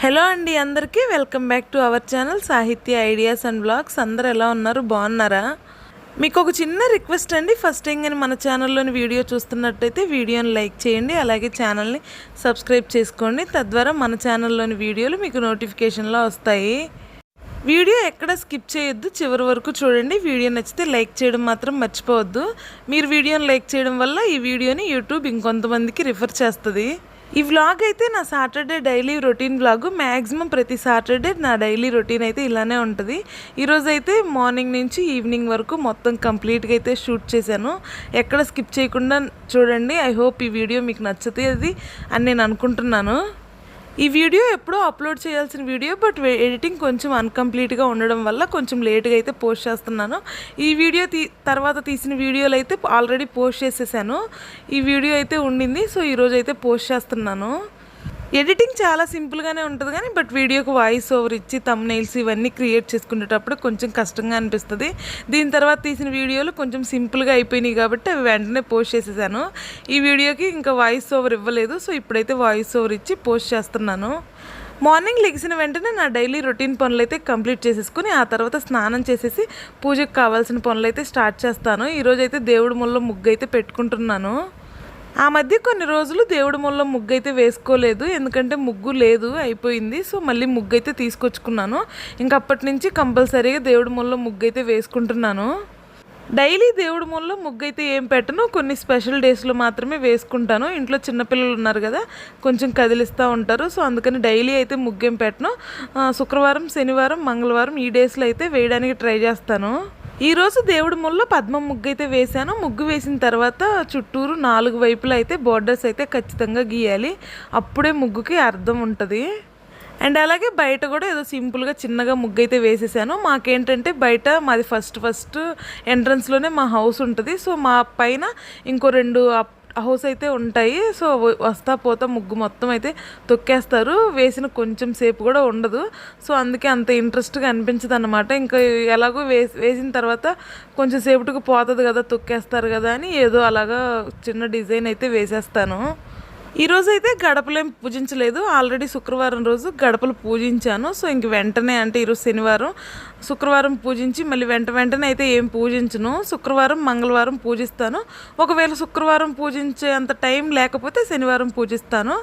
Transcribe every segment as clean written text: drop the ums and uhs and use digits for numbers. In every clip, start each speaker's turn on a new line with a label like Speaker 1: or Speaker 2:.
Speaker 1: Hello అండి, అందరికీ welcome back to our channel సాహిత్య ఐడియాస్ అండ్ బ్లాగ్స్. అందరు ఎలా ఉన్నారు, బాగున్నారా? మీకు ఒక చిన్న రిక్వెస్ట్ అండి. ఫస్ట్ టైం కానీ మన ఛానల్లోని వీడియో చూస్తున్నట్టయితే వీడియోని లైక్ చేయండి, అలాగే ఛానల్ని సబ్స్క్రైబ్ చేసుకోండి. తద్వారా మన ఛానల్లోని వీడియోలు మీకు నోటిఫికేషన్లో వస్తాయి. వీడియో ఎక్కడ స్కిప్ చేయొద్దు, చివరి వరకు చూడండి. వీడియో నచ్చితే లైక్ చేయడం మాత్రం మర్చిపోవద్దు. మీరు వీడియోని లైక్ చేయడం వల్ల ఈ వీడియోని యూట్యూబ్ ఇంకొంతమందికి రిఫర్ చేస్తుంది. ఈ వ్లాగ్ అయితే నా Saturday daily routine vlog. Maximum ప్రతి సాటర్డే నా డైలీ రొటీన్ అయితే ఇలానే ఉంటుంది. ఈరోజు అయితే మార్నింగ్ నుంచి ఈవినింగ్ వరకు మొత్తం కంప్లీట్గా అయితే షూట్ చేశాను. ఎక్కడ స్కిప్ చేయకుండా చూడండి. ఐ హోప్ ఈ వీడియో మీకు నచ్చుతుంది అని నేను అనుకుంటున్నాను. ఈ వీడియో ఎప్పుడో అప్లోడ్ చేయాల్సిన వీడియో, బట్ ఎడిటింగ్ కొంచెం అన్కంప్లీట్గా ఉండడం వల్ల కొంచెం లేట్గా అయితే పోస్ట్ చేస్తున్నాను. ఈ వీడియో తర్వాత తీసిన వీడియోలు అయితే ఆల్రెడీ పోస్ట్ చేసేసాను. ఈ వీడియో అయితే ఉండింది, సో ఈరోజు అయితే పోస్ట్ చేస్తున్నాను. ఎడిటింగ్ చాలా సింపుల్గానే ఉంటుంది కానీ బట్ వీడియోకి వాయిస్ ఓవర్ ఇచ్చి థంబ్నెయిల్స్ ఇవన్నీ క్రియేట్ చేసుకునేటప్పుడు కొంచెం కష్టంగా అనిపిస్తుంది. దీని తర్వాత తీసిన వీడియోలు కొంచెం సింపుల్గా అయిపోయినాయి కాబట్టి అవి వెంటనే పోస్ట్ చేసేసాను. ఈ వీడియోకి ఇంకా వాయిస్ ఓవర్ ఇవ్వలేదు, సో ఇప్పుడైతే వాయిస్ ఓవర్ ఇచ్చి పోస్ట్ చేస్తున్నాను. మార్నింగ్ లెగిసిన వెంటనే నా డైలీ రొటీన్ పనులు అయితే కంప్లీట్ చేసేసుకుని ఆ తర్వాత స్నానం చేసేసి పూజకు కావాల్సిన పనులు అయితే స్టార్ట్ చేస్తాను. ఈరోజైతే దేవుడి ముళ్ళ ముగ్గు అయితే పెట్టుకుంటున్నాను. ఆ మధ్య కొన్ని రోజులు దేవుడి ముళ్ళ ముగ్గు అయితే వేసుకోలేదు, ఎందుకంటే ముగ్గు లేదు, అయిపోయింది. సో మళ్ళీ ముగ్గు అయితే తీసుకొచ్చుకున్నాను. ఇంకా అప్పటి నుంచి కంపల్సరీగా దేవుడి ముళ్ళ ముగ్గు అయితే వేసుకుంటున్నాను. డైలీ దేవుడి ముళ్ళ ముగ్గు అయితే ఏం పెట్టను, కొన్ని స్పెషల్ డేస్లో మాత్రమే వేసుకుంటాను. ఇంట్లో చిన్నపిల్లలు ఉన్నారు కదా, కొంచెం కదిలిస్తూ ఉంటారు. సో అందుకని డైలీ అయితే ముగ్గు ఏం పెట్టను. శుక్రవారం, శనివారం, మంగళవారం ఈ డేస్లో అయితే వేయడానికి ట్రై చేస్తాను. ఈరోజు దేవుడి ముళ్ళ పద్మ ముగ్గు అయితే వేశాను. ముగ్గు వేసిన తర్వాత చుట్టూరు 4 వైపులా అయితే బోర్డర్స్ అయితే ఖచ్చితంగా గీయాలి, అప్పుడే ముగ్గుకి అర్థం ఉంటుంది. అండ్ అలాగే బయట కూడా ఏదో సింపుల్గా చిన్నగా ముగ్గు అయితే వేసేసాను. మాకేంటంటే బయట మాది ఫస్ట్ ఎంట్రన్స్లోనే మా హౌస్ ఉంటుంది. సో మా పైన ఇంకో 2 హౌస్ అయితే ఉంటాయి. సో వస్తా పోతా ముగ్గు మొత్తం అయితే తొక్కేస్తారు, వేసిన కొంచెం సేపు కూడా ఉండదు. సో అందుకే అంత ఇంట్రెస్ట్గా అనిపించదు అన్నమాట. ఇంకా ఎలాగో వేసిన తర్వాత కొంచెం సేపటికి పోతుంది కదా, తొక్కేస్తారు కదా అని ఏదో అలాగా చిన్న డిజైన్ అయితే వేసేస్తాను. ఈరోజు అయితే గడపలేం పూజించలేదు. ఆల్రెడీ శుక్రవారం రోజు గడపలు పూజించాను. సో ఇంక వెంటనే, అంటే ఈరోజు శనివారం, శుక్రవారం పూజించి మళ్ళీ వెంటనే అయితే ఏం పూజించను. శుక్రవారం, మంగళవారం పూజిస్తాను. ఒకవేళ శుక్రవారం పూజించే అంత టైం లేకపోతే శనివారం పూజిస్తాను.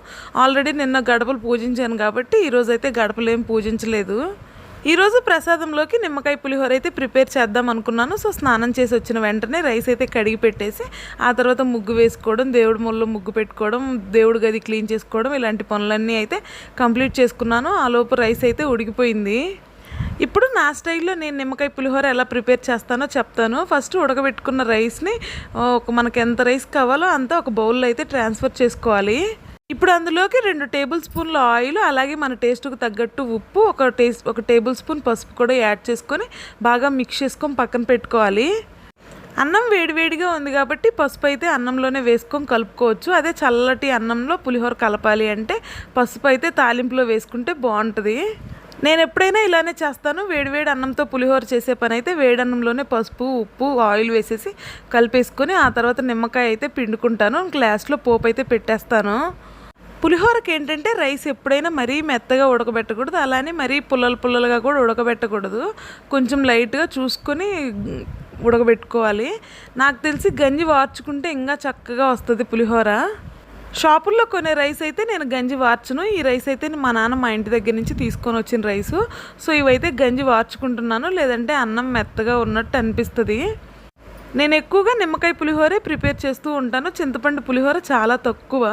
Speaker 1: ఆల్రెడీ నిన్న గడపలు పూజించాను కాబట్టి ఈరోజు అయితే గడపలేం పూజించలేదు. ఈరోజు ప్రసాదంలోకి నిమ్మకాయ పులిహోర అయితే ప్రిపేర్ చేద్దాం అనుకున్నాను. సో స్నానం చేసి వచ్చిన వెంటనే రైస్ అయితే కడిగి పెట్టేసి ఆ తర్వాత ముగ్గు వేసుకోవడం, దేవుడి ముళ్ళ ముగ్గు పెట్టుకోవడం, దేవుడి గది క్లీన్ చేసుకోవడం, ఇలాంటి పనులన్నీ అయితే కంప్లీట్ చేసుకున్నాను. ఆలోపు రైస్ అయితే ఉడికిపోయింది. ఇప్పుడు నా స్టైల్లో నేను నిమ్మకాయ పులిహోర ఎలా ప్రిపేర్ చేస్తానో చెప్తాను. ఫస్ట్ ఉడకబెట్టుకున్న రైస్ని మనకు ఎంత రైస్ కావాలో అంతా ఒక బౌల్లో అయితే ట్రాన్స్ఫర్ చేసుకోవాలి. ఇప్పుడు అందులోకి 2 టేబుల్ స్పూన్ల ఆయిల్, అలాగే మన టేస్ట్కు తగ్గట్టు ఉప్పు, ఒక టేబుల్ స్పూన్ పసుపు కూడా యాడ్ చేసుకొని బాగా మిక్స్ చేసుకొని పక్కన పెట్టుకోవాలి. అన్నం వేడివేడిగా ఉంది కాబట్టి పసుపు అయితే అన్నంలోనే వేసుకొని కలుపుకోవచ్చు. అదే చల్లటి అన్నంలో పులిహోర కలపాలి అంటే పసుపు అయితే తాలింపులో వేసుకుంటే బాగుంటుంది. నేను ఎప్పుడైనా ఇలానే చేస్తాను. వేడివేడి అన్నంతో పులిహోర చేసే పని అయితే వేడన్నంలోనే పసుపు, ఉప్పు, ఆయిల్ వేసేసి కలిపేసుకొని ఆ తర్వాత నిమ్మకాయ అయితే పిండుకుంటాను. గ్లాస్లో పోపు అయితే పెట్టేస్తాను. పులిహోరకి ఏంటంటే రైస్ ఎప్పుడైనా మరీ మెత్తగా ఉడకబెట్టకూడదు, అలానే మరీ పుల్లలుగా కూడా ఉడకబెట్టకూడదు. కొంచెం లైట్గా చూసుకొని ఉడకబెట్టుకోవాలి. నాకు తెలిసి గంజి వార్చుకుంటే ఇంకా చక్కగా వస్తుంది పులిహోర. షాపుల్లో కొనే రైస్ అయితే నేను గంజి వార్చను. ఈ రైస్ అయితే మా నాన్న మా ఇంటి దగ్గర నుంచి తీసుకొని వచ్చిన రైసు. సో ఇవైతే గంజి వార్చుకుంటున్నాను, లేదంటే అన్నం మెత్తగా ఉన్నట్టు అనిపిస్తుంది. నేను ఎక్కువగా నిమ్మకాయ పులిహోరే ప్రిపేర్ చేస్తూ ఉంటాను. చింతపండు పులిహోర చాలా తక్కువ,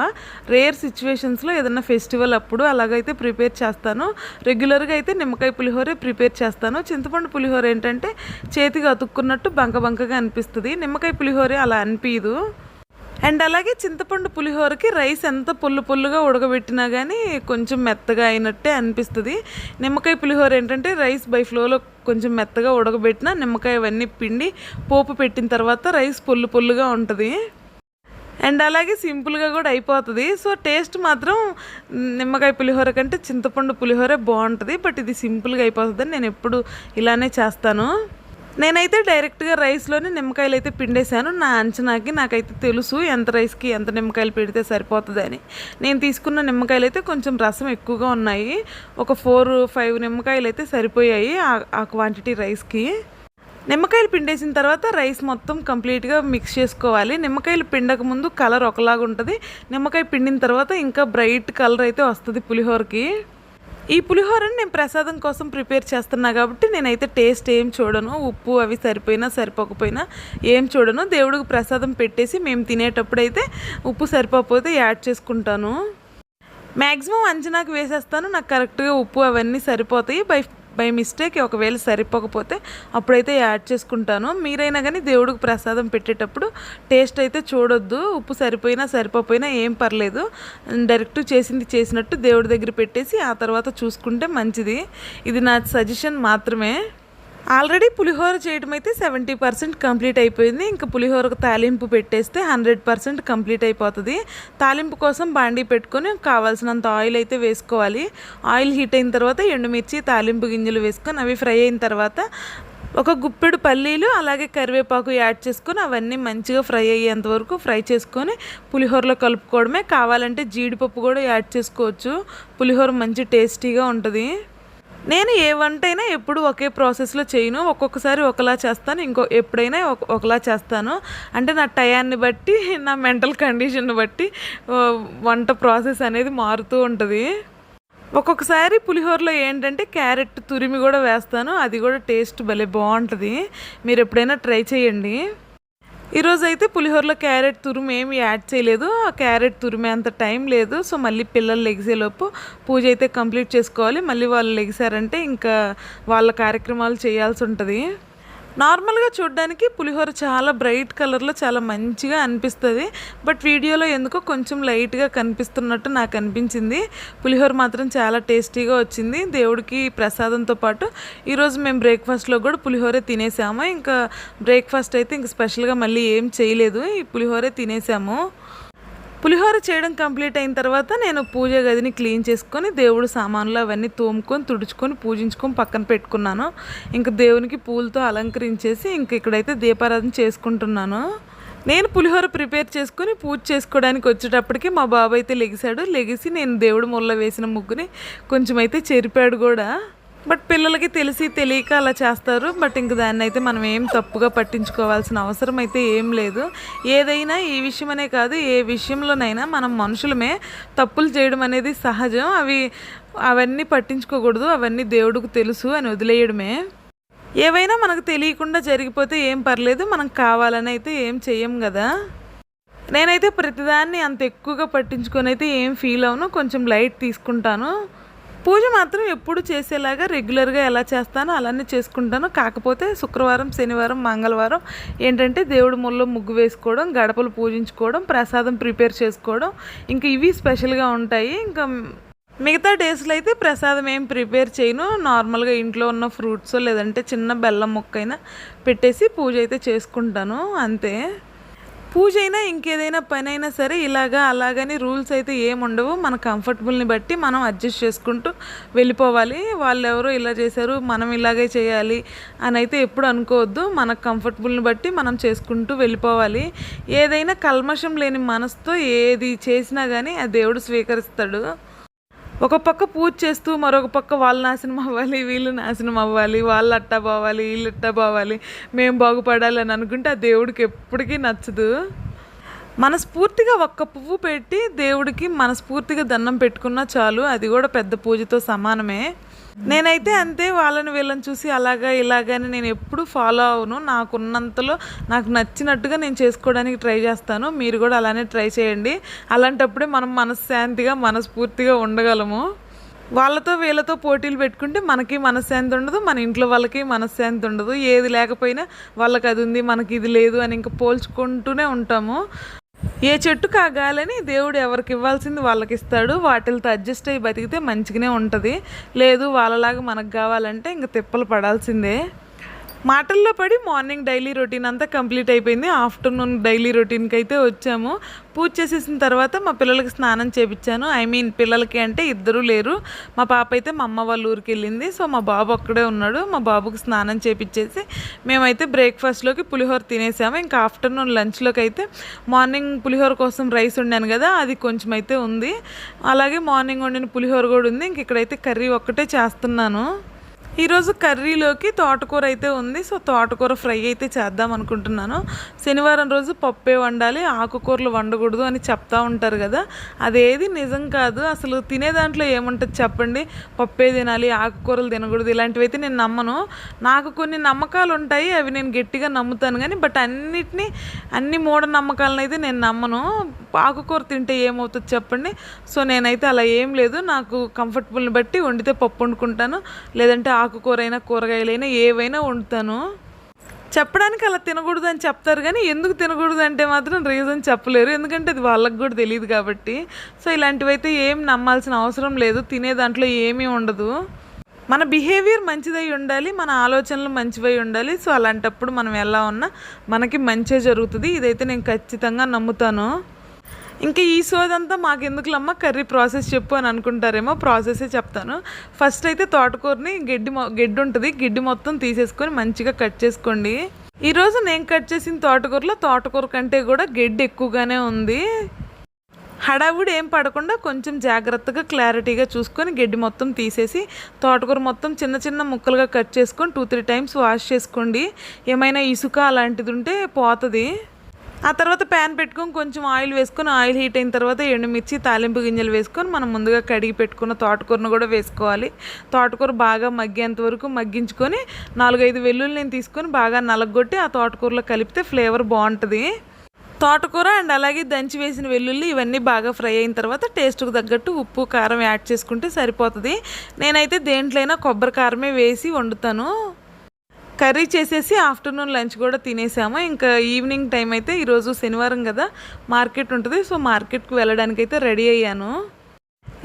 Speaker 1: రేర్ సిచ్యువేషన్స్లో ఏదైనా ఫెస్టివల్ అప్పుడు అలాగైతే ప్రిపేర్ చేస్తాను. రెగ్యులర్గా అయితే నిమ్మకాయ పులిహోరే ప్రిపేర్ చేస్తాను. చింతపండు పులిహోర ఏంటంటే చేతికి అతుక్కున్నట్టు బంకగా అనిపిస్తుంది, నిమ్మకాయ పులిహోరే అలా అనిపించదు. అండ్ అలాగే చింతపండు పులిహోరకి రైస్ ఎంత పొల్లుగా ఉడకబెట్టినా కానీ కొంచెం మెత్తగా అయినట్టే అనిపిస్తుంది. నిమ్మకాయ పులిహోర ఏంటంటే రైస్ బై ఫ్లోలో కొంచెం మెత్తగా ఉడకబెట్టినా నిమ్మకాయ అవన్నీ పిండి పోపు పెట్టిన తర్వాత రైస్ పొల్లుగా ఉంటుంది. అండ్ అలాగే సింపుల్గా కూడా అయిపోతుంది. సో టేస్ట్ మాత్రం నిమ్మకాయ పులిహోర కంటే చింతపండు పులిహోరే బాగుంటుంది, బట్ ఇది సింపుల్గా అయిపోతుందని నేను ఎప్పుడు ఇలానే చేస్తాను. నేనైతే డైరెక్ట్గా రైస్లోనే నిమ్మకాయలు అయితే పిండేశాను. నా అంచనాకి నాకైతే తెలుసు ఎంత రైస్కి ఎంత నిమ్మకాయలు పెడితే సరిపోతుందని. నేను తీసుకున్న నిమ్మకాయలు అయితే కొంచెం రసం ఎక్కువగా ఉన్నాయి. ఒక 4-5 నిమ్మకాయలు అయితే సరిపోయాయి ఆ క్వాంటిటీ రైస్కి. నిమ్మకాయలు పిండేసిన తర్వాత రైస్ మొత్తం కంప్లీట్గా మిక్స్ చేసుకోవాలి. నిమ్మకాయలు పిండక ముందు కలర్ ఒకలాగా ఉంటుంది, నిమ్మకాయ పిండిన తర్వాత ఇంకా బ్రైట్ కలర్ అయితే వస్తుంది పులిహోరకి. ఈ పులిహోరని నేను ప్రసాదం కోసం ప్రిపేర్ చేస్తున్నా కాబట్టి నేనైతే టేస్ట్ ఏం చూడను, ఉప్పు అవి సరిపోయినా సరిపోకపోయినా ఏం చూడను. దేవుడికి ప్రసాదం పెట్టేసి మేము తినేటప్పుడు అయితే ఉప్పు సరిపోకపోతే యాడ్ చేసుకుంటాను. మ్యాక్సిమం అంచనాకు వేసేస్తాను, నాకు కరెక్ట్గా ఉప్పు అవన్నీ సరిపోతాయి. బై మిస్టేక్ ఒకవేళ సరిపోకపోతే అప్పుడైతే యాడ్ చేసుకుంటాను. మీరైనా కానీ దేవుడికి ప్రసాదం పెట్టేటప్పుడు టేస్ట్ అయితే చూడొద్దు, ఉప్పు సరిపోయినా సరిపోయినా ఏం పర్లేదు. డైరెక్ట్ చేసింది చేసినట్టు దేవుడి దగ్గర పెట్టేసి ఆ తర్వాత చూసుకుంటే మంచిది. ఇది నా సజెషన్ మాత్రమే. ఆల్రెడీ పులిహోర చేయడం అయితే 70% కంప్లీట్ అయిపోయింది. ఇంకా పులిహోరకు తాలింపు పెట్టేస్తే 100% కంప్లీట్ అయిపోతుంది. తాలింపు కోసం బాండీ పెట్టుకొని కావాల్సినంత ఆయిల్ అయితే వేసుకోవాలి. ఆయిల్ హీట్ అయిన తర్వాత ఎండుమిర్చి, తాలింపు గింజలు వేసుకొని అవి ఫ్రై అయిన తర్వాత ఒక గుప్పెడు పల్లీలు అలాగే కరివేపాకు యాడ్ చేసుకొని అవన్నీ మంచిగా ఫ్రై అయ్యేంత వరకు ఫ్రై చేసుకొని పులిహోరలో కలుపుకోవడమే. కావాలంటే జీడిపప్పు కూడా యాడ్ చేసుకోవచ్చు, పులిహోర మంచి టేస్టీగా ఉంటుంది. నేను ఏ వంట అయినా ఎప్పుడు ఒకే ప్రాసెస్లో చేయను, ఒక్కొక్కసారి ఒకలా చేస్తాను, ఎప్పుడైనా ఒకలా చేస్తాను. అంటే నా టయాన్ని బట్టి నా మెంటల్ కండిషన్ని బట్టి వంట ప్రాసెస్ అనేది మారుతూ ఉంటుంది. ఒక్కొక్కసారి పులిహోరలో ఏంటంటే క్యారెట్ తురిమి కూడా వేస్తాను, అది కూడా టేస్ట్ భలే బాగుంటుంది. మీరు ఎప్పుడైనా ట్రై చేయండి. ఈరోజు అయితే పులిహోరలో క్యారెట్ తురుము ఏమి యాడ్ చేయలేదు, ఆ క్యారెట్ తురిమే అంత టైం లేదు. సో మళ్ళీ పిల్లలు లెగిసేలోపు పూజ అయితే కంప్లీట్ చేసుకోవాలి. మళ్ళీ వాళ్ళు లెగిసారంటే ఇంకా వాళ్ళ కార్యక్రమాలు చేయాల్సి ఉంటుంది. నార్మల్గా చూడడానికి పులిహోర చాలా బ్రైట్ కలర్లో చాలా మంచిగా అనిపిస్తుంది, బట్ వీడియోలో ఎందుకో కొంచెం లైట్గా కనిపిస్తున్నట్టు నాకు అనిపించింది. పులిహోర మాత్రం చాలా టేస్టీగా వచ్చింది. దేవుడికి ప్రసాదంతో పాటు ఈరోజు మేము బ్రేక్ఫాస్ట్లో కూడా పులిహోరే తినేసాము. ఇంకా బ్రేక్ఫాస్ట్ అయితే ఇంక స్పెషల్గా మళ్ళీ ఏం చేయలేదు, ఈ పులిహోరే తినేసాము. పులిహోర చేయడం కంప్లీట్ అయిన తర్వాత నేను పూజ గదిని క్లీన్ చేసుకొని దేవుడు సామాన్లు అవన్నీ తోముకొని తుడుచుకొని పూజించుకొని పక్కన పెట్టుకున్నాను. ఇంక దేవునికి పూలతో అలంకరించేసి ఇంక ఇక్కడైతే దీపారాధన చేసుకుంటున్నాను. నేను పులిహోర ప్రిపేర్ చేసుకొని పూజ చేసుకోవడానికి వచ్చేటప్పటికి మా బాబు అయితే లెగిసి నేను దేవుడు ముళ్ళ వేసిన ముగ్గుని కొంచెం అయితే చెరిపాడు కూడా. బట్ పిల్లలకి తెలిసి తెలియక అలా చేస్తారు. బట్ ఇంక దాన్ని అయితే మనం ఏం తప్పుగా పట్టించుకోవాల్సిన అవసరం అయితే ఏం లేదు. ఏదైనా ఈ విషయమనే కాదు, ఏ విషయంలోనైనా మనం మనుషులమే, తప్పులు చేయడం అనేది సహజం. అవన్నీ పట్టించుకోకూడదు, అవన్నీ దేవుడికి తెలుసు అని వదిలేయడమే. ఏవైనా మనకు తెలియకుండా జరిగిపోతే ఏం పర్లేదు, మనం కావాలని అయితే ఏం చెయ్యం కదా. నేనైతే ప్రతిదాన్ని అంత ఎక్కువగా పట్టించుకొని అయితే ఏం ఫీల్ అవను, కొంచెం లైట్ తీసుకుంటాను. పూజ మాత్రం ఎప్పుడు చేసేలాగా రెగ్యులర్గా ఎలా చేస్తానో అలానే చేసుకుంటాను. కాకపోతే శుక్రవారం, శనివారం, మంగళవారం ఏంటంటే దేవుడి ముళ్ళో ముగ్గు వేసుకోవడం, గడపలు పూజించుకోవడం, ప్రసాదం ప్రిపేర్ చేసుకోవడం, ఇంకా ఇవి స్పెషల్గా ఉంటాయి. ఇంకా మిగతా డేస్లో అయితే ప్రసాదం ఏం ప్రిపేర్ చేయను. నార్మల్గా ఇంట్లో ఉన్న ఫ్రూట్స్ లేదంటే చిన్న బెల్లం ముక్కైనా పెట్టేసి పూజ అయితే చేసుకుంటాను, అంతే. పూజ అయినా ఇంకేదైనా పని అయినా సరే అలాగని రూల్స్ అయితే ఏముండవు. మన కంఫర్టబుల్ని బట్టి మనం అడ్జస్ట్ చేసుకుంటూ వెళ్ళిపోవాలి. వాళ్ళు ఎవరో ఇలా చేశారు మనం ఇలాగే చేయాలి అని అయితే ఎప్పుడు అనుకోవద్దు. మన కంఫర్టబుల్ని బట్టి మనం చేసుకుంటూ వెళ్ళిపోవాలి. ఏదైనా కల్మషం లేని మనసుతో ఏది చేసినా కానీ ఆ దేవుడు స్వీకరిస్తాడు. ఒక పక్క పూజ చేస్తూ మరొక పక్క వాళ్ళు నాశనం అవ్వాలి, వీళ్ళు నాశనం అవ్వాలి, వాళ్ళు అట్టా పోవాలి, వీళ్ళు ఇట్టా పోవాలి, మేము బాగుపడాలి అని అనుకుంటే ఆ దేవుడికి ఎప్పటికీ నచ్చదు. మనస్ఫూర్తిగా ఒక్క పువ్వు పెట్టి దేవుడికి మనస్ఫూర్తిగా దండం పెట్టుకున్నా చాలు, అది కూడా పెద్ద పూజతో సమానమే. నేనైతే అంతే, వాళ్ళని వీళ్ళని చూసి ఇలాగని నేను ఎప్పుడు ఫాలో అవను. నాకున్నంతలో నాకు నచ్చినట్టుగా నేను చేసుకోవడానికి ట్రై చేస్తాను. మీరు కూడా అలానే ట్రై చేయండి. అలాంటప్పుడే మనం మనశ్శాంతిగా మనస్ఫూర్తిగా ఉండగలము. వాళ్ళతో వీళ్ళతో పోటీలు పెట్టుకుంటే మనకి మనశ్శాంతి ఉండదు, మన ఇంట్లో వాళ్ళకి మనశ్శాంతి ఉండదు. ఏది లేకపోయినా వాళ్ళకి అది ఉంది మనకి ఇది లేదు అని ఇంకా పోల్చుకుంటూనే ఉంటాము. ఏ చెట్టు కాగాలని దేవుడు ఎవరికి ఇవ్వాల్సింది వాళ్ళకి ఇస్తాడు. వాటితో అడ్జస్ట్ అయ్యి బతికితే మంచిగానే ఉంటుంది. లేదు వాళ్ళలాగా మనకు కావాలంటే ఇంక తిప్పలు పడాల్సిందే. మాటల్లో పడి మార్నింగ్ డైలీ రొటీన్ అంతా కంప్లీట్ అయిపోయింది. ఆఫ్టర్నూన్ డైలీ రొటీన్కి అయితే వచ్చాము. పూజ చేసేసిన తర్వాత మా పిల్లలకి స్నానం చేపించాను. పిల్లలకి అంటే ఇద్దరు లేరు. మా పాప అయితే మా అమ్మ వాళ్ళ ఊరికి వెళ్ళింది. సో మా బాబు ఒక్కడే ఉన్నాడు. మా బాబుకి స్నానం చేపించేసి మేమైతే బ్రేక్ఫాస్ట్లోకి పులిహోర తినేసాము. ఇంకా ఆఫ్టర్నూన్ లంచ్లోకి అయితే మార్నింగ్ పులిహోర కోసం రైస్ వండాను కదా, అది కొంచెం అయితే ఉంది. అలాగే మార్నింగ్ వండిన పులిహోర కూడా ఉంది. ఇంక ఇక్కడైతే కర్రీ ఒక్కటే చేస్తున్నాను. ఈరోజు కర్రీలోకి తోటకూర అయితే ఉంది. సో తోటకూర ఫ్రై అయితే చేద్దాం అనుకుంటున్నాను. శనివారం రోజు పప్పే వండాలి, ఆకుకూరలు వండకూడదు అని చెప్తా ఉంటారు కదా, అదేది నిజం కాదు. అసలు తినే దాంట్లో ఏముంటుంది చెప్పండి? పప్పే తినాలి, ఆకుకూరలు తినకూడదు, ఇలాంటివి అయితే నేను నమ్మను. నాకు కొన్ని నమ్మకాలు ఉంటాయి, అవి నేను గట్టిగా నమ్ముతాను. కానీ బట్ అన్ని మూఢనమ్మకాలను అయితే నేను నమ్మను. ఆకుకూర తింటే ఏమవుతుంది చెప్పండి? సో నేనైతే అలా ఏం లేదు, నాకు కంఫర్టబుల్ని బట్టి వండితే పప్పు వండుకుంటాను, లేదంటే ఆకుకూరైనా కూరగాయలైనా ఏవైనా వండుతాను. చెప్పడానికి అలా తినకూడదు అని చెప్తారు, కానీ ఎందుకు తినకూడదు అంటే మాత్రం రీజన్ చెప్పలేరు, ఎందుకంటే అది వాళ్ళకి కూడా తెలియదు కాబట్టి. సో ఇలాంటివైతే ఏం నమ్మాల్సిన అవసరం లేదు, తినే దాంట్లో ఏమీ ఉండదు. మన బిహేవియర్ మంచిదై ఉండాలి, మన ఆలోచనలు మంచివై ఉండాలి. సో అలాంటప్పుడు మనం ఎలా ఉన్నా మనకి మంచే జరుగుతుంది, ఇదైతే నేను ఖచ్చితంగా నమ్ముతాను. ఇంకా ఈ సోదంతా మాకెందుకులమ్మ, కర్రీ ప్రాసెస్ చెప్పు అని అనుకుంటారేమో, ప్రాసెసే చెప్తాను. ఫస్ట్ అయితే తోటకూరని గడ్డి ఉంటుంది, గడ్డి మొత్తం తీసేసుకొని మంచిగా కట్ చేసుకోండి. ఈరోజు నేను కట్ చేసిన తోటకూర కంటే కూడా గడ్డి ఎక్కువగానే ఉంది. హడావుడి ఏం పడకుండా కొంచెం జాగ్రత్తగా క్లారిటీగా చూసుకొని గడ్డి మొత్తం తీసేసి తోటకూర మొత్తం చిన్న చిన్న ముక్కలుగా కట్ చేసుకొని 2-3 టైమ్స్ వాష్ చేసుకోండి. ఏమైనా ఇసుక అలాంటిది ఉంటే పోతుంది. ఆ తర్వాత ప్యాన్ పెట్టుకొని కొంచెం ఆయిల్ వేసుకొని, ఆయిల్ హీట్ అయిన తర్వాత ఎండుమిర్చి, తాలింపు గింజలు వేసుకొని మనం ముందుగా కడిగి పెట్టుకున్న తోటకూరను కూడా వేసుకోవాలి. తోటకూర బాగా మగ్గేంత వరకు మగ్గించుకొని 4-5 వెల్లుల్లి నేను తీసుకొని బాగా నలగొట్టి ఆ తోటకూరలో కలిపితే ఫ్లేవర్ బాగుంటుంది. తోటకూర అండ్ అలాగే దంచి వేసిన వెల్లుల్లి ఇవన్నీ బాగా ఫ్రై అయిన తర్వాత టేస్ట్కి తగ్గట్టు ఉప్పు కారం యాడ్ చేసుకుంటే సరిపోతుంది. నేనైతే దేంట్లైనా కొబ్బరి కారమే వేసి వండుతాను. కర్రీ చేసేసి ఆఫ్టర్నూన్ లంచ్ కూడా తినేసాము. ఇంకా ఈవినింగ్ టైం అయితే ఈరోజు శనివారం కదా, మార్కెట్ ఉంటుంది. సో మార్కెట్కి వెళ్ళడానికి అయితే రెడీ అయ్యాను.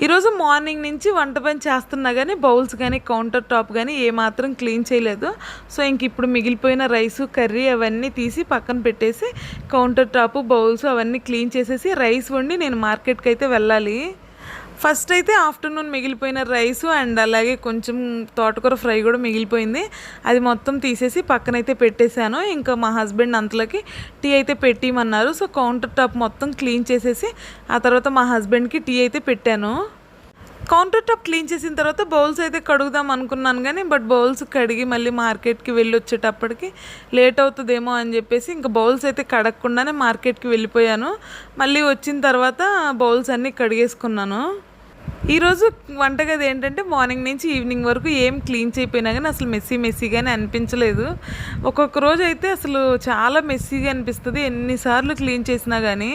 Speaker 1: ఈరోజు మార్నింగ్ నుంచి వంట పని చేస్తున్నా కానీ బౌల్స్ కానీ కౌంటర్ టాప్ కానీ ఏమాత్రం క్లీన్ చేయలేదు. సో ఇంక ఇప్పుడు మిగిలిపోయిన రైసు కర్రీ అవన్నీ తీసి పక్కన పెట్టేసి కౌంటర్ టాపు బౌల్స్ అవన్నీ క్లీన్ చేసేసి రైస్ వండి నేను మార్కెట్కి అయితే వెళ్ళాలి. ఫస్ట్ అయితే ఆఫ్టర్నూన్ మిగిలిపోయిన రైసు అండ్ అలాగే కొంచెం తోటకూర ఫ్రై కూడా మిగిలిపోయింది, అది మొత్తం తీసేసి పక్కనైతే పెట్టేశాను. ఇంకా మా హస్బెండ్ అంతలోకి టీ అయితే పెట్టిమన్నారు. సో కౌంటర్ టాప్ మొత్తం క్లీన్ చేసేసి ఆ తర్వాత మా హస్బెండ్కి టీ అయితే పెట్టాను. కౌంటర్ టాప్ క్లీన్ చేసిన తర్వాత బౌల్స్ అయితే కడుగుదాం అనుకున్నాను, కానీ బట్ బౌల్స్ కడిగి మళ్ళీ మార్కెట్కి వెళ్ళి వచ్చేటప్పటికి లేట్ అవుతుందేమో అని చెప్పేసి ఇంకా బౌల్స్ అయితే కడగకుండానే మార్కెట్కి వెళ్ళిపోయాను. మళ్ళీ వచ్చిన తర్వాత బౌల్స్ అన్నీ కడిగేసుకున్నాను. ఈరోజు వంటగది ఏంటంటే మార్నింగ్ నుంచి ఈవినింగ్ వరకు ఏం క్లీన్ చేయకపోయినా కానీ అసలు మెస్సీగానే అనిపించలేదు. ఒక్కొక్క రోజు అయితే అసలు చాలా మెస్సీగా అనిపిస్తుంది ఎన్నిసార్లు క్లీన్ చేసినా కానీ.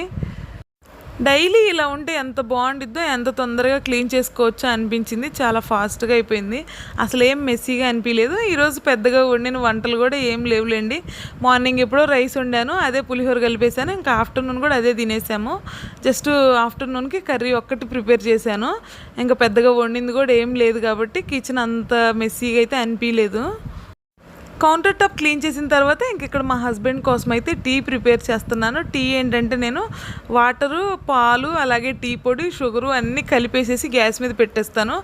Speaker 1: డైలీ ఇలా ఉంటే ఎంత బాగుండిద్దో, ఎంత తొందరగా క్లీన్ చేసుకోవచ్చో అనిపించింది. చాలా ఫాస్ట్గా అయిపోయింది, అసలు ఏం మెస్సీగా అనిపించలేదు. ఈరోజు పెద్దగా వండిన వంటలు కూడా ఏం లేవులేండి. మార్నింగ్ ఎప్పుడో రైస్ వండాను, అదే పులిహోర కలిపేశాను. ఇంకా ఆఫ్టర్నూన్ కూడా అదే తినేసాము. జస్ట్ ఆఫ్టర్నూన్కి కర్రీ ఒక్కటి ప్రిపేర్ చేశాను. ఇంకా పెద్దగా వండింది కూడా ఏం లేదు కాబట్టి కిచెన్ అంత మెస్సీగా అయితే అనిపించలేదు. కౌంటర్ టాప్ క్లీన్ చేసిన తర్వాత ఇంక ఇక్కడ మా హస్బెండ్ కోసం అయితే టీ ప్రిపేర్ చేస్తున్నాను. టీ ఏంటంటే నేను వాటరు, పాలు, అలాగే టీ పొడి, షుగరు అన్నీ కలిపేసేసి గ్యాస్ మీద పెట్టేస్తాను.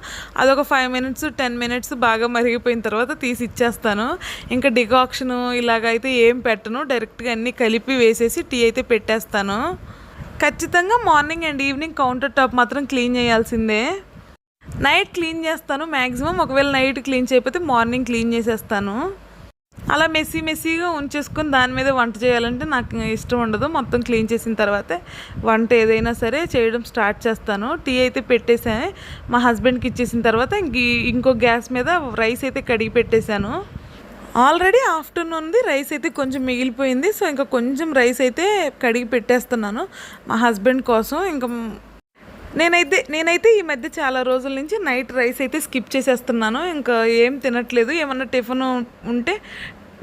Speaker 1: అదొక 5 మినిట్స్ 10 మినిట్స్ బాగా మరిగిపోయిన తర్వాత తీసి ఇచ్చేస్తాను. ఇంకా డికాక్షను ఇలాగైతే ఏం పెట్టను, డైరెక్ట్గా అన్నీ కలిపి వేసేసి టీ అయితే పెట్టేస్తాను. ఖచ్చితంగా morning and evening counter top మాత్రం క్లీన్ చేయాల్సిందే. నైట్ క్లీన్ చేస్తాను మ్యాక్సిమం, ఒకవేళ నైట్ క్లీన్ చేయకపోతే మార్నింగ్ క్లీన్ చేసేస్తాను. అలా మెస్సీగా ఉంచేసుకొని దాని మీద వంట చేయాలంటే నాకు ఇష్టం ఉండదు. మొత్తం క్లీన్ చేసిన తర్వాతే వంట ఏదైనా సరే చేయడం స్టార్ట్ చేస్తాను. టీ అయితే పెట్టేసా, మా హస్బెండ్కి ఇచ్చేసిన తర్వాత ఇంకో గ్యాస్ మీద రైస్ అయితే కడిగి పెట్టేశాను. ఆల్రెడీ ఆఫ్టర్నూన్ది రైస్ అయితే కొంచెం మిగిలిపోయింది. సో ఇంకా కొంచెం రైస్ అయితే కడిగి పెట్టేస్తున్నాను మా హస్బెండ్ కోసం. ఇంకా నేనైతే ఈ మధ్య చాలా రోజుల నుంచి నైట్ రైస్ అయితే స్కిప్ చేసేస్తున్నాను. ఇంకా ఏం తినట్లేదు. ఏమన్నా టిఫిన్ ఉంటే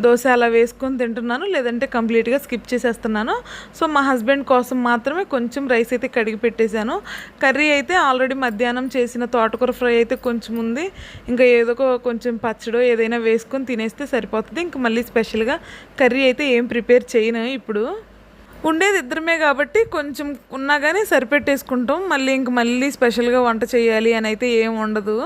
Speaker 1: దోశ అలా వేసుకొని తింటున్నాను, లేదంటే కంప్లీట్గా స్కిప్ చేసేస్తున్నాను. సో మా హస్బెండ్ కోసం మాత్రమే కొంచెం రైస్ అయితే కడిగి పెట్టేశాను. కర్రీ అయితే ఆల్రెడీ మధ్యాహ్నం చేసిన తోటకూర ఫ్రై అయితే కొంచెం ఉంది. ఇంకా ఏదో కొంచెం పచ్చడో ఏదైనా వేసుకొని తినేస్తే సరిపోతుంది. ఇంక మళ్ళీ స్పెషల్గా కర్రీ అయితే ఏం ప్రిపేర్ చేయను. ఇప్పుడు ఉండేది ఇద్దరమే కాబట్టి కొంచెం ఉన్నా కానీ సరిపెట్టేసుకుంటాం. మళ్ళీ స్పెషల్గా వంట చేయాలి అని అయితే ఏం ఉండదు.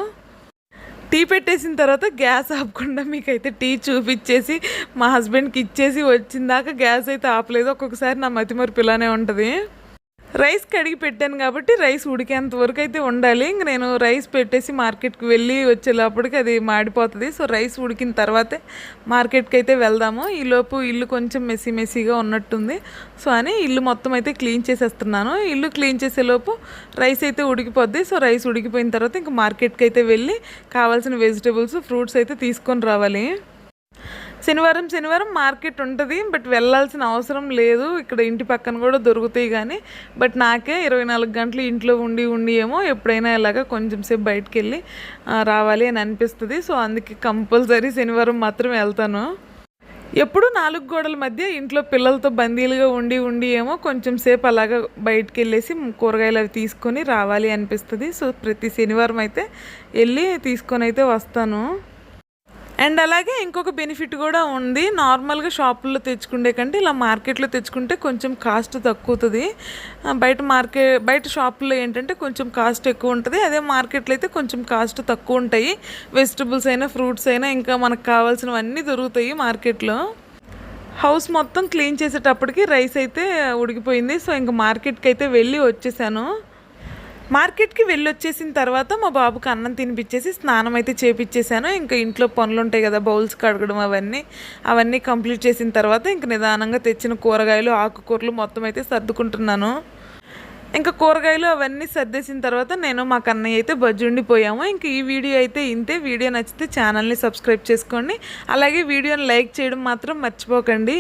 Speaker 1: టీ పెట్టేసిన తర్వాత గ్యాస్ ఆపకుండా మీకైతే టీ చూపించేసి మా హస్బెండ్కి ఇచ్చేసి వచ్చిందాక గ్యాస్ అయితే ఆపలేదు. ఒక్కొక్కసారి నా మతిమరుపు ఇలానే ఉంటుంది. రైస్ కడిగి పెట్టాను కాబట్టి రైస్ ఉడికేంత వరకు అయితే ఉండాలి. ఇంక నేను రైస్ పెట్టేసి మార్కెట్కి వెళ్ళి వచ్చేటప్పటికి అది మాడిపోతుంది. సో రైస్ ఉడికిన తర్వాతే మార్కెట్కి అయితే వెళ్దాము. ఈలోపు ఇల్లు కొంచెం మెస్సీగా ఉన్నట్టుంది. సో అని ఇల్లు మొత్తం అయితే క్లీన్ చేసేస్తున్నాను. ఇల్లు క్లీన్ చేసేలోపు రైస్ అయితే ఉడికిపోద్ది. సో రైస్ ఉడికిపోయిన తర్వాత ఇంక మార్కెట్కి అయితే వెళ్ళి కావాల్సిన వెజిటేబుల్స్ ఫ్రూట్స్ అయితే తీసుకొని రావాలి. శనివారం మార్కెట్ ఉంటుంది, బట్ వెళ్ళాల్సిన అవసరం లేదు. ఇక్కడ ఇంటి పక్కన కూడా దొరుకుతాయి కానీ, బట్ నాకే 24 గంటలు ఇంట్లో ఉండి ఏమో ఎప్పుడైనా ఇలాగ కొంచెం సేపు బయటికి వెళ్ళి రావాలి అని అనిపిస్తుంది. సో అందుకే కంపల్సరీ శనివారం మాత్రం వెళ్తాను. ఎప్పుడు 4 గోడల మధ్య ఇంట్లో పిల్లలతో బందీలుగా ఉండి ఏమో కొంచెం సేపు అలాగ బయటికి వెళ్ళేసి కూరగాయలు అవి తీసుకొని రావాలి అనిపిస్తుంది. సో ప్రతి శనివారం అయితే వెళ్ళి తీసుకొని అయితే వస్తాను. అండ్ అలాగే ఇంకొక బెనిఫిట్ కూడా ఉంది. నార్మల్గా షాపుల్లో తెచ్చుకుంటే కంటే ఇలా మార్కెట్లో తెచ్చుకుంటే కొంచెం కాస్ట్ తక్కువ అవుతుంది. బయట షాపుల్లో ఏంటంటే కొంచెం కాస్ట్ ఎక్కువ ఉంటుంది. అదే మార్కెట్లో అయితే కొంచెం కాస్ట్ తక్కువ ఉంటాయి. వెజిటబుల్స్ అయినా ఫ్రూట్స్ అయినా ఇంకా మనకు కావాల్సినవన్నీ దొరుకుతాయి మార్కెట్లో. హౌస్ మొత్తం క్లీన్ చేసేటప్పటికి రైస్ అయితే ఉడికిపోయింది. సో ఇంకా మార్కెట్కి అయితే వెళ్ళి వచ్చేసాను. మార్కెట్కి వెళ్ళొచ్చేసిన తర్వాత మా బాబుకి అన్నం తినిపించేసి స్నానం అయితే చేపించేశాను. ఇంకా ఇంట్లో పనులు ఉంటాయి కదా, బౌల్స్ కడగడం అవన్నీ కంప్లీట్ చేసిన తర్వాత ఇంక నిదానంగా తెచ్చిన కూరగాయలు ఆకుకూరలు మొత్తం అయితే సర్దుకుంటున్నాను. ఇంకా కూరగాయలు అవన్నీ సర్దేసిన తర్వాత నేను మా కన్నయ్య అయితే బజ్జుండిపోయాము. ఇంక ఈ వీడియో అయితే ఇంతే. వీడియో నచ్చితే ఛానల్ని సబ్స్క్రైబ్ చేసుకోండి. అలాగే వీడియోని లైక్ చేయడం మాత్రం మర్చిపోకండి.